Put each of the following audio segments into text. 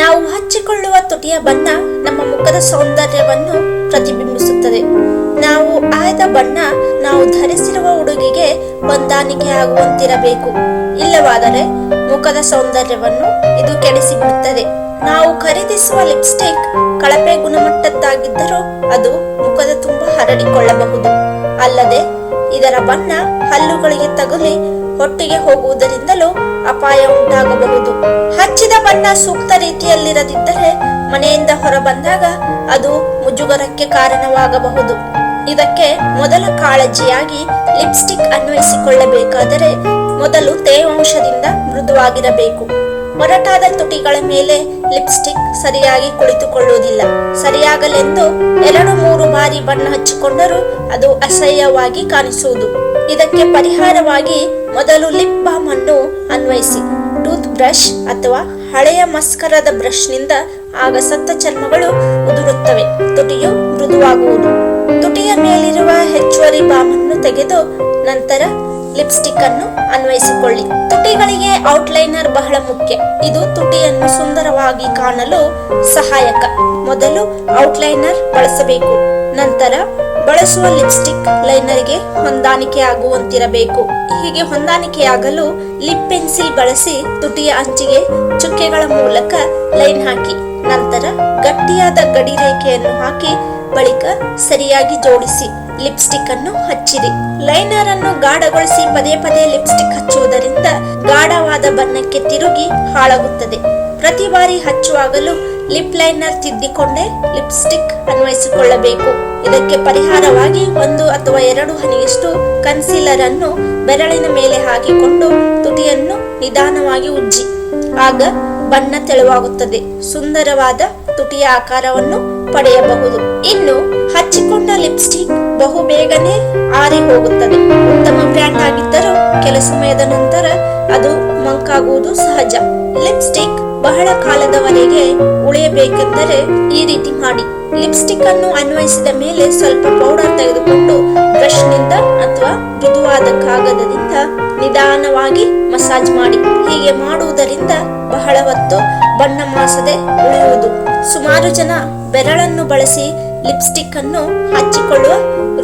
ನಾವು ಹಚ್ಚಿಕೊಳ್ಳುವ ತುಟಿಯ ಬಣ್ಣ ನಮ್ಮ ಮುಖದ ಸೌಂದರ್ಯವನ್ನು ಪ್ರತಿಬಿಂಬಿಸುತ್ತದೆ. ನಾವು ಆಯ್ದ ಬಣ್ಣ ನಾವು ಧರಿಸಿರುವ ಉಡುಗೆಗೆ ಹೊಂದಾಣಿಕೆ ಆಗುವಂತಿರಬೇಕು. ಇಲ್ಲವಾದರೆ ಮುಖದ ಸೌಂದರ್ಯವನ್ನು ಇದು ಕೆಡಿಸಿಬಿಡುತ್ತದೆ. ನಾವು ಖರೀದಿಸುವ ಲಿಪ್ಸ್ಟಿಕ್ ಕಳಪೆ ಗುಣಮಟ್ಟದ್ದಾಗಿದ್ದರೂ ಅದು ಮುಖದ ತುಂಬ ಹರಡಿಕೊಳ್ಳಬಹುದು. ಅಲ್ಲದೆ ಇದರ ಬಣ್ಣ ಹಲ್ಲುಗಳಿಗೆ ತಗುಲಿ ಹೊಟ್ಟಿಗೆ ಹೋಗುವುದರಿಂದಲೂ ಅಪಾಯ ಉಂಟಾಗಬಹುದು. ಹಚ್ಚಿದ ಬಣ್ಣ ಸೂಕ್ತ ರೀತಿಯಲ್ಲಿರದಿದ್ದರೆ ಮನೆಯಿಂದ ಹೊರಬಂದಾಗ ಅದು ಮುಜುಗರಕ್ಕೆ ಕಾರಣವಾಗಬಹುದು. ಇದಕ್ಕೆ ಮೊದಲ ಕಾಳಜಿಯಾಗಿ ಲಿಪ್ಸ್ಟಿಕ್ ಅನ್ವಯಿಸಿಕೊಳ್ಳಬೇಕಾದರೆ ಮೊದಲು ತೇವಾಂಶದಿಂದ ಮೃದುವಾಗಿರಬೇಕು. ಒರಟಾದ ತುಟಿಗಳ ಮೇಲೆ ಲಿಪ್ಸ್ಟಿಕ್ ಸರಿಯಾಗಿ ಕುಳಿತುಕೊಳ್ಳುವುದಿಲ್ಲ. ಸರಿಯಾಗಲೆಂದು 2-3 ಬಾರಿ ಬಣ್ಣ ಹಚ್ಚಿಕೊಂಡರೂ ಅದು ಅಸಹ್ಯವಾಗಿ ಕಾಣಿಸುವುದು. ಇದಕ್ಕೆ ಪರಿಹಾರವಾಗಿ ಮೊದಲು ಲಿಪ್ ಬಾಮ್ ಅನ್ನು ಅನ್ವಯಿಸಿ ಟೂತ್ ಬ್ರಷ್ ಅಥವಾ ಹಳೆಯ ಮಸ್ಕರದ ಬ್ರಷ್ ನಿಂದ ಆಗ ಸತ್ತ ಚರ್ಮಗಳು ಉದುರುತ್ತವೆ, ತುಟಿಯು ಮೃದುವಾಗುವುದು. ತುಟಿಯ ಮೇಲಿರುವ ಹೆಚ್ಚುವರಿ ಬಾಮ್ ಅನ್ನು ತೆಗೆದು ನಂತರ ಲಿಪ್ಸ್ಟಿಕ್ ಅನ್ನು ಅನ್ವಯಿಸಿಕೊಳ್ಳಿ. ತುಟಿಗಳಿಗೆ ಔಟ್ಲೈನರ್ ಬಹಳ ಮುಖ್ಯ. ಇದು ತುಟಿಯನ್ನು ಸುಂದರವಾಗಿ ಕಾಣಲು ಸಹಾಯಕ. ಮೊದಲು ಔಟ್ಲೈನರ್ ಬಳಸಬೇಕು. ನಂತರ ಬಳಸುವ ಲಿಪ್ಸ್ಟಿಕ್ ಲೈನರ್ಗೆ ಹೊಂದಾಣಿಕೆ ಆಗುವಂತಿರಬೇಕು. ಹೀಗೆ ಹೊಂದಾಣಿಕೆಯಾಗಲು ಲಿಪ್ ಪೆನ್ಸಿಲ್ ಬಳಸಿ ತುಟಿಯ ಅಂಚಿಗೆ ಚುಕ್ಕೆಗಳ ಮೂಲಕ ಲೈನ್ ಹಾಕಿ ನಂತರ ಗಟ್ಟಿಯಾದ ಗಡಿ ರೇಖೆಯನ್ನು ಹಾಕಿ ಬಳಿಕ ಸರಿಯಾಗಿ ಜೋಡಿಸಿ ಲಿಪ್ಸ್ಟಿಕ್ ಅನ್ನು ಹಚ್ಚಿರಿ. ಲೈನರ್ ಅನ್ನು ಗಾಢಗೊಳಿಸಿ ಪದೇ ಪದೇ ಲಿಪ್ಸ್ಟಿಕ್ ಹಚ್ಚುವುದರಿಂದ ಗಾಢವಾದ ಬಣ್ಣಕ್ಕೆ ತಿರುಗಿ ಹಾಳಾಗುತ್ತದೆ. ಪ್ರತಿ ಬಾರಿ ಹಚ್ಚುವಾಗಲೂ ಲಿಪ್ ಲೈನರ್ ತಿದ್ದಿಕೊಂಡೇ ಲಿಪ್ಸ್ಟಿಕ್ ಅನ್ವಯಿಸಿಕೊಳ್ಳಬೇಕು. ಇದಕ್ಕೆ ಪರಿಹಾರವಾಗಿ 1 ಅಥವಾ 2 ಹನಿಯಷ್ಟು ಕನ್ಸೀಲರ್ ಅನ್ನು ಬೆರಳಿನ ಮೇಲೆ ಹಾಕಿಕೊಂಡು ತುಟಿಯನ್ನು ನಿಧಾನವಾಗಿ ಉಜ್ಜಿ. ಆಗ ಬಣ್ಣ ತೆಳುವಾಗುತ್ತದೆ. ಸುಂದರವಾದ ತುಟಿಯ ಆಕಾರವನ್ನು ಪಡೆಯಬಹುದು. ಇನ್ನು ಹಚ್ಚಿಕೊಂಡ ಲಿಪ್ಸ್ಟಿಕ್ ಬಹು ಬೇಗನೆ ಆರಿ ಹೋಗುತ್ತದೆ. ಉತ್ತಮ ಬ್ರ್ಯಾಂಡ್ ಆಗಿದ್ದರೂ ಕೆಲ ಸಮಯದ ನಂತರ ಅದು ಮಂಕಾಗುವುದು ಸಹಜ. ಲಿಪ್ಸ್ಟಿಕ್ ಬಹಳ ಕಾಲದವರೆಗೆ ಉಳಿಯಬೇಕೆಂದರೆ ಈ ರೀತಿ ಮಾಡಿ. ಲಿಪ್ಸ್ಟಿಕ್ ಅನ್ನು ಅನ್ವಯಿಸಿದ ಮೇಲೆ ಸ್ವಲ್ಪ ಪೌಡರ್ ತೆಗೆದುಕೊಂಡು ಬ್ರಷ್ ನಿಂದ ಅಥವಾ ಮೃದುವಾದ ಕಾಗದದಿಂದ ನಿಧಾನವಾಗಿ ಮಸಾಜ್ ಮಾಡಿ. ಹೀಗೆ ಮಾಡುವುದರಿಂದ ಬಹಳ ಹೊತ್ತು ಬಣ್ಣ ಮಾಸದೆ ಉಳಿಯುವುದು. ಸುಮಾರು ಜನ ಬೆರಳನ್ನು ಬಳಸಿ ಲಿಪ್ಸ್ಟಿಕ್ ಅನ್ನು ಹಚ್ಚಿಕೊಳ್ಳುವ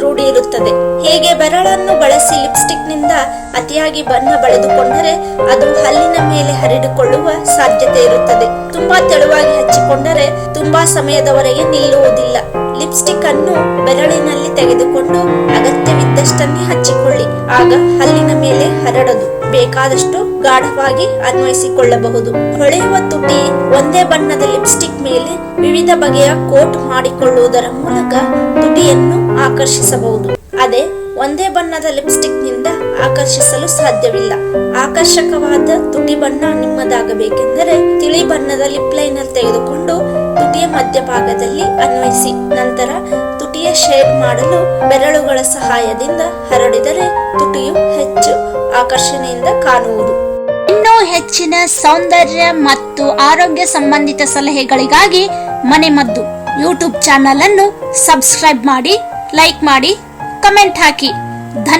ರೂಢಿ ಇರುತ್ತದೆ. ಹೀಗೆ ಬೆರಳನ್ನು ಬಳಸಿ ಲಿಪ್ಸ್ಟಿಕ್ ನಿಂದ ಅತಿಯಾಗಿ ಬಣ್ಣ ಬಳಿದುಕೊಂಡರೆ ಅದು ಹಲ್ಲಿನ ಮೇಲೆ ಹರಿದುಕೊಳ್ಳುವ ಸಾಧ್ಯತೆ ಇರುತ್ತದೆ. ತುಂಬಾ ತೆಳುವಾಗಿ ಹಚ್ಚಿಕೊಂಡರೆ ತುಂಬಾ ಸಮಯದವರೆಗೆ ನಿಲ್ಲುವುದಿಲ್ಲ. ಲಿಪ್ಸ್ಟಿಕ್ ಅನ್ನು ಬೆರಳಿನಲ್ಲಿ ತೆಗೆದುಕೊಂಡು ಅಗತ್ಯವಿದ್ದಷ್ಟನ್ನೇ ಹಚ್ಚಿಕೊಳ್ಳಿ. ಆಗ ಹಲ್ಲಿನ ಮೇಲೆ ಹರಡದು. ಬೇಕಾದಷ್ಟು ಗಾಢವಾಗಿ ಅನ್ವಯಿಸಿಕೊಳ್ಳಬಹುದು. ಹೊಳೆಯುವ ತುಟಿ ಒಂದೇ ಬಣ್ಣದ ಲಿಪ್ಸ್ಟಿಕ್ ಮೇಲೆ ವಿವಿಧ ಬಗೆಯ ಕೋಟ್ ಮಾಡಿಕೊಳ್ಳುವುದರ ಮೂಲಕ ತುಟಿಯನ್ನು ಆಕರ್ಷಿಸಬಹುದು. ಅದೇ ಒಂದೇ ಬಣ್ಣದ ಲಿಪ್ಸ್ಟಿಕ್ ನಿಂದ ಆಕರ್ಷಿಸಲು ಸಾಧ್ಯವಿಲ್ಲ. ಆಕರ್ಷಕವಾದ ತುಟಿ ಬಣ್ಣ ನಿಮ್ಮದಾಗಬೇಕೆಂದರೆ ತಿಳಿ ಬಣ್ಣದ ಲಿಪ್ ಲೈನರ್ ತೆಗೆದುಕೊಂಡು ತುಟಿಯ ಮಧ್ಯಭಾಗದಲ್ಲಿ ಅನ್ವಯಿಸಿ. ನಂತರ ತುಟಿಯ ಶೇಡ್ ಮಾಡಲು ಬೆರಳುಗಳ ಸಹಾಯದಿಂದ ಹರಡಿದರೆ ತುಟಿಯು ಹೆಚ್ಚು ಆಕರ್ಷಣೆಯಿಂದ ಕಾಣುವುದು. ಇನ್ನೂ ಹೆಚ್ಚಿನ ಸೌಂದರ್ಯ ಮತ್ತು ಆರೋಗ್ಯ ಸಂಬಂಧಿತ ಸಲಹೆಗಳಿಗಾಗಿ ಮನೆಮದ್ದು ಯೂಟ್ಯೂಬ್ ಚಾನಲ್ ಅನ್ನು ಸಬ್ಸ್ಕ್ರೈಬ್ ಮಾಡಿ, ಲೈಕ್ ಮಾಡಿ, ಕಮೆಂಟ್ ಹಾಕಿ.